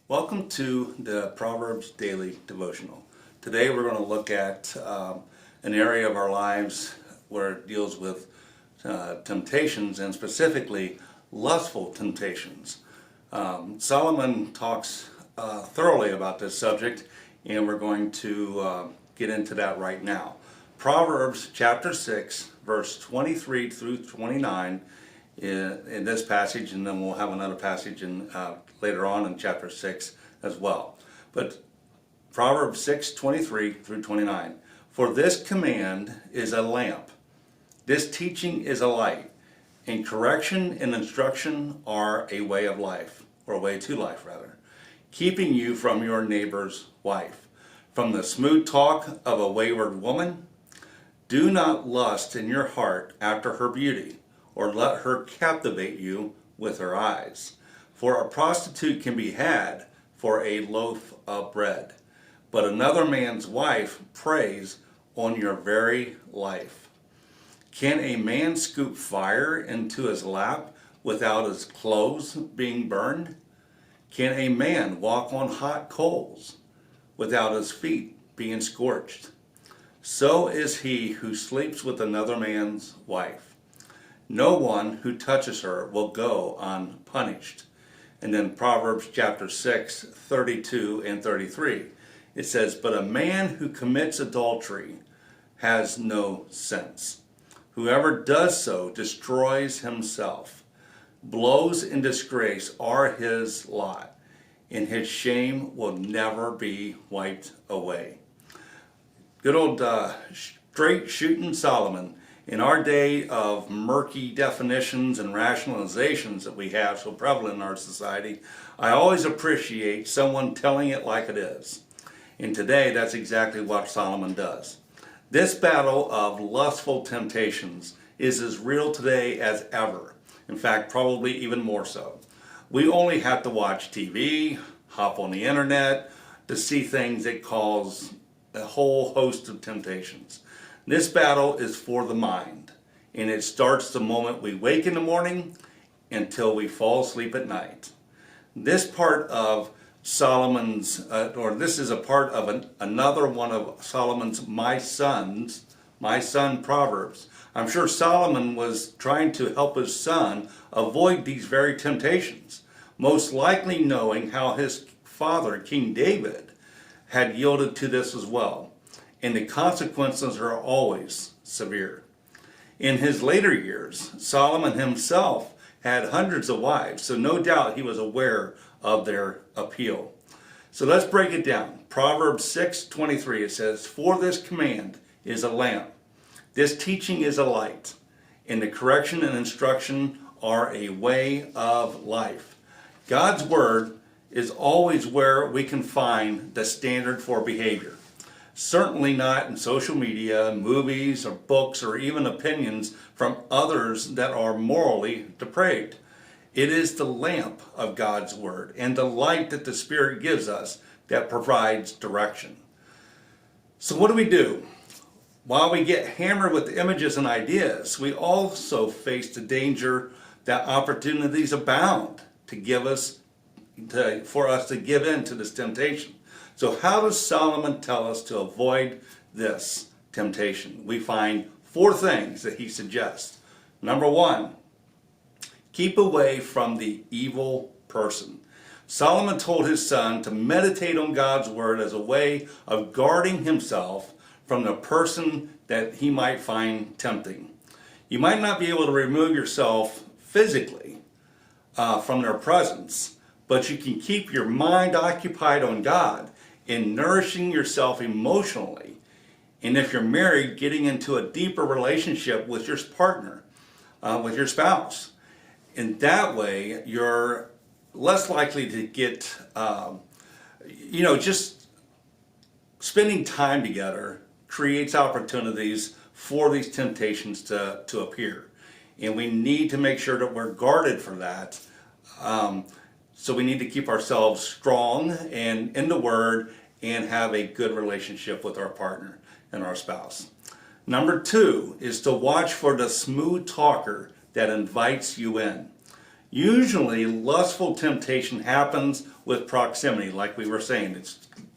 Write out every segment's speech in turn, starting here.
Welcome to the Proverbs Daily Devotional. Today we're going to look at an area of our lives where it deals with temptations, and specifically lustful temptations. Solomon talks thoroughly about this subject, and we're going to get into that right now. Proverbs chapter 6 verse 23 through 29 in this passage, and then we'll have another passage later on in chapter 6 as well. But Proverbs 6:23 through 29. For this command is a lamp, this teaching is a light, and correction and instruction are a way of life, or a way to life rather, keeping you from your neighbor's wife, from the smooth talk of a wayward woman. Do not lust in your heart after her beauty, or let her captivate you with her eyes. For a prostitute can be had for a loaf of bread, but another man's wife preys on your very life. Can a man scoop fire into his lap without his clothes being burned? Can a man walk on hot coals without his feet being scorched? So is he who sleeps with another man's wife. No one who touches her will go unpunished. And then Proverbs chapter 6, 32 and 33. It says, but a man who commits adultery has no sense. Whoever does so destroys himself. Blows and disgrace are his lot, and his shame will never be wiped away. Good old straight shooting Solomon. In our day of murky definitions and rationalizations that we have so prevalent in our society, I always appreciate someone telling it like it is. And today, that's exactly what Solomon does. This battle of lustful temptations is as real today as ever. In fact, probably even more so. We only have to watch TV, hop on the internet, to see things that cause a whole host of temptations. This battle is for the mind, and it starts the moment we wake in the morning until we fall asleep at night. This part of Solomon's, this is a part of another one of Solomon's my son Proverbs. I'm sure Solomon was trying to help his son avoid these very temptations, most likely knowing how his father, King David, had yielded to this as well. And the consequences are always severe. In his later years, Solomon himself had hundreds of wives, so no doubt he was aware of their appeal. So let's break it down. Proverbs 6:23, it says, for this command is a lamp, this teaching is a light, and the correction and instruction are a way of life. God's word is always where we can find the standard for behavior. Certainly not in social media, movies, or books, or even opinions from others that are morally depraved. It is the lamp of God's Word and the light that the Spirit gives us that provides direction. So what do? While we get hammered with images and ideas, we also face the danger that opportunities abound for us to give in to this temptation. So how does Solomon tell us to avoid this temptation? We find 4 things that he suggests. Number 1, keep away from the evil person. Solomon told his son to meditate on God's word as a way of guarding himself from the person that he might find tempting. You might not be able to remove yourself physically from their presence, but you can keep your mind occupied on God in nourishing yourself emotionally, and if you're married, getting into a deeper relationship with your partner, with your spouse. In that way, you're less likely to get, just spending time together creates opportunities for these temptations to appear. And we need to make sure that we're guarded for that. So we need to keep ourselves strong and in the Word and have a good relationship with our partner and our spouse. Number 2 is to watch for the smooth talker that invites you in. Usually, lustful temptation happens with proximity, like we were saying.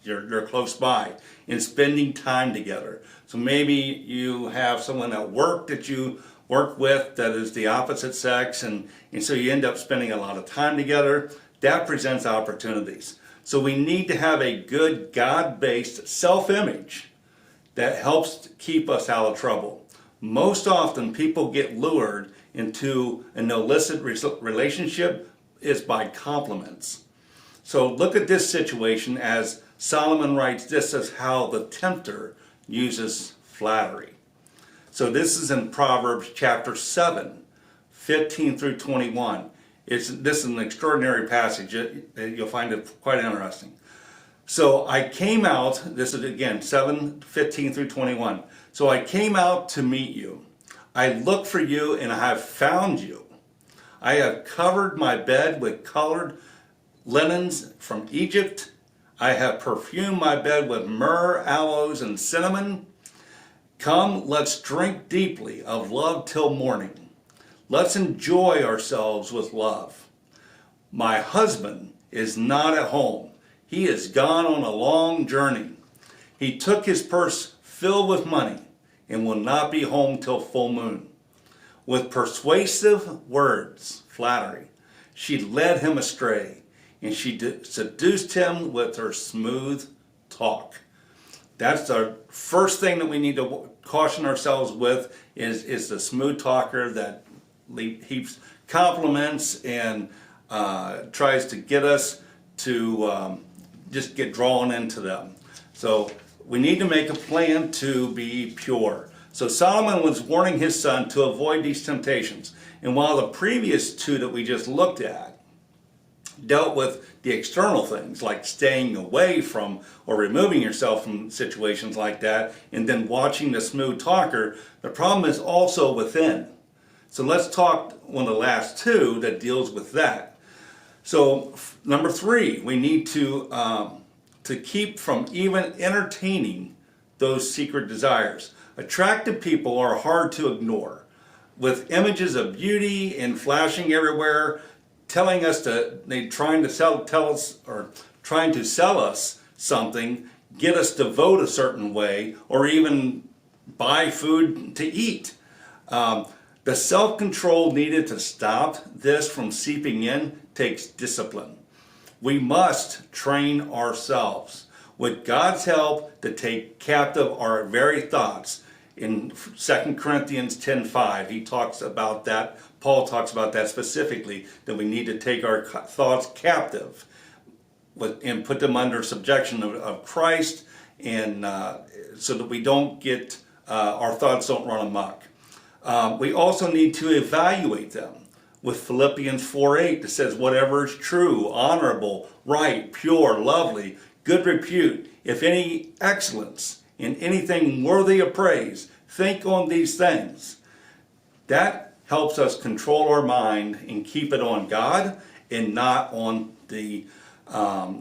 You're close by and spending time together. So maybe you have someone at work that you work with that is the opposite sex, and so you end up spending a lot of time together. That presents opportunities. So we need to have a good God-based self-image that helps keep us out of trouble. Most often people get lured into an illicit relationship is by compliments. So look at this situation as Solomon writes, this is how the tempter uses flattery. So this is in Proverbs chapter 7, 15 through 21. This is an extraordinary passage. You'll find it quite interesting. So I came out, this is again 7, 15 through 21. So I came out to meet you. I looked for you and I have found you. I have covered my bed with colored linens from Egypt. I have perfumed my bed with myrrh, aloes, and cinnamon. Come, let's drink deeply of love till morning. Let's enjoy ourselves with love. My husband is not at home. He is gone on a long journey. He took his purse filled with money and will not be home till full moon. With persuasive words, flattery, she led him astray, and she seduced him with her smooth talk. That's the first thing that we need to caution ourselves with is the smooth talker that heaps compliments and tries to get us to just get drawn into them. So we need to make a plan to be pure. So Solomon was warning his son to avoid these temptations. And while the previous two that we just looked at dealt with the external things like staying away from or removing yourself from situations like that and then watching the smooth talker, the problem is also within. So let's talk one of the last two that deals with that. So number 3, we need to keep from even entertaining those secret desires. Attractive people are hard to ignore. With images of beauty and flashing everywhere, telling us trying to sell us something, get us to vote a certain way, or even buy food to eat. The self-control needed to stop this from seeping in takes discipline. We must train ourselves with God's help to take captive our very thoughts. In 2 Corinthians 10:5, he talks about that. Paul talks about that specifically, that we need to take our thoughts captive and put them under subjection of Christ, and so that we don't get our thoughts don't run amok. We also need to evaluate them with Philippians 4:8 that says, whatever is true, honorable, right, pure, lovely, good repute, if any excellence in anything worthy of praise, think on these things. That helps us control our mind and keep it on God and not on the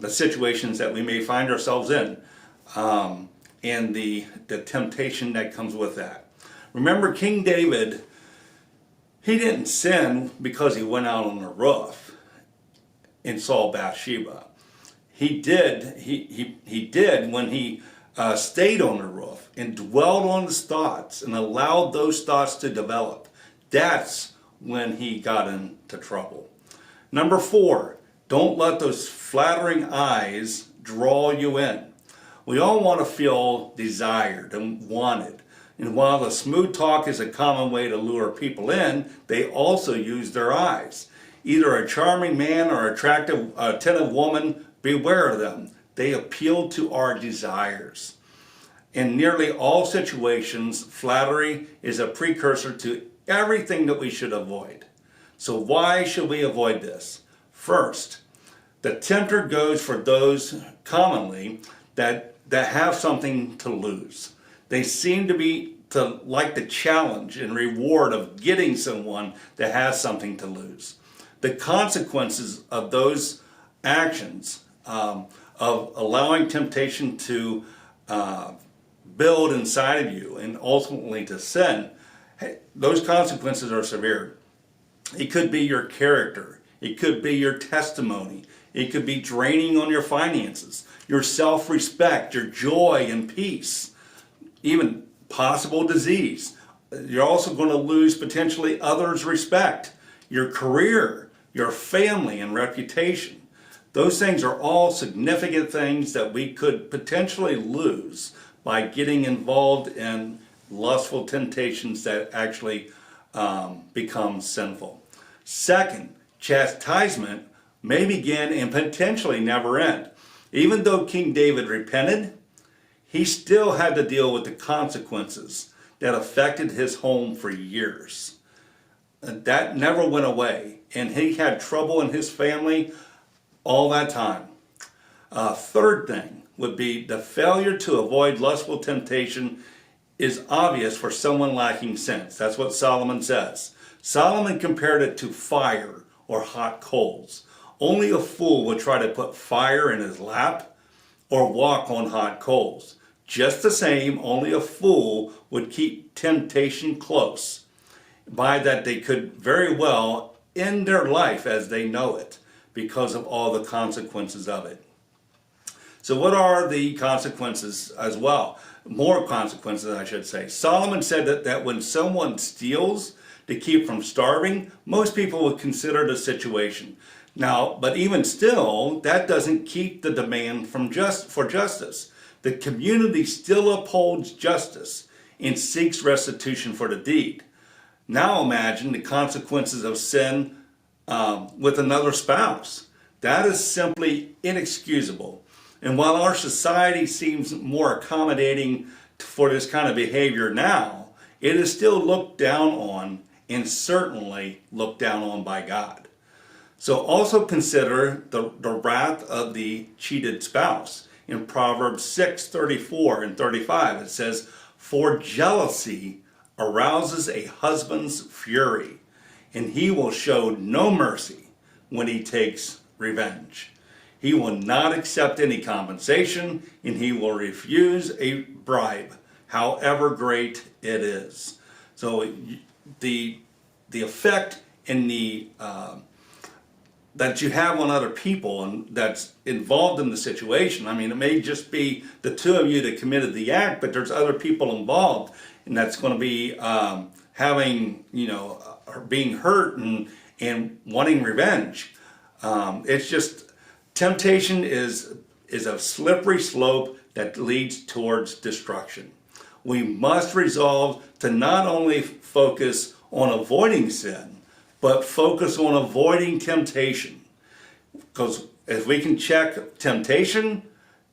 situations that we may find ourselves in, and the temptation that comes with that. Remember, King David, he didn't sin because he went out on the roof and saw Bathsheba. He did when he stayed on the roof and dwelled on his thoughts and allowed those thoughts to develop. That's when he got into trouble. Number 4, don't let those flattering eyes draw you in. We all want to feel desired and wanted. And while the smooth talk is a common way to lure people in, they also use their eyes. Either a charming man or attentive woman, beware of them. They appeal to our desires. In nearly all situations, flattery is a precursor to everything that we should avoid. So why should we avoid this? First, the tempter goes for those commonly that have something to lose. They seem to like the challenge and reward of getting someone that has something to lose. The consequences of those actions, of allowing temptation to build inside of you and ultimately to sin, those consequences are severe. It could be your character. It could be your testimony. It could be draining on your finances, your self-respect, your joy and peace, even possible disease. You're also going to lose potentially others' respect, your career, your family and reputation. Those things are all significant things that we could potentially lose by getting involved in lustful temptations that actually become sinful. Second, chastisement may begin and potentially never end. Even though King David repented, he still had to deal with the consequences that affected his home for years. That never went away, and he had trouble in his family all that time. Third thing would be the failure to avoid lustful temptation is obvious for someone lacking sense. That's what Solomon says. Solomon compared it to fire or hot coals. Only a fool would try to put fire in his lap or walk on hot coals. Just the same, only a fool would keep temptation close. By that, they could very well end their life as they know it because of all the consequences of it. So what are the consequences as well? More consequences, I should say. Solomon said that when someone steals to keep from starving, most people would consider the situation. Now, but even still, that doesn't keep the demand for justice. The community still upholds justice and seeks restitution for the deed. Now imagine the consequences of sin with another spouse. That is simply inexcusable. And while our society seems more accommodating for this kind of behavior now, it is still looked down on and certainly looked down on by God. So also consider the wrath of the cheated spouse. In Proverbs 6:34 and 35, it says, "For jealousy arouses a husband's fury, and he will show no mercy when he takes revenge. He will not accept any compensation, and he will refuse a bribe, however great it is." So the effect in the that you have on other people and that's involved in the situation. I mean, it may just be the two of you that committed the act, but there's other people involved, and that's going to be having, being hurt and wanting revenge. It's just, temptation is a slippery slope that leads towards destruction. We must resolve to not only focus on avoiding sin, but focus on avoiding temptation. Because if we can check temptation,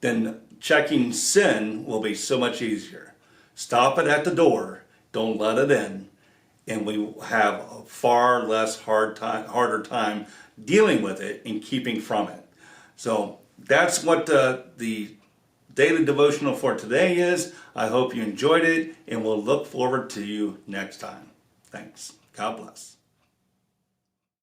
then checking sin will be so much easier. Stop it at the door, don't let it in, and we will have a far less harder time dealing with it and keeping from it. So that's what the daily devotional for today is. I hope you enjoyed it, and we'll look forward to you next time. Thanks. God bless.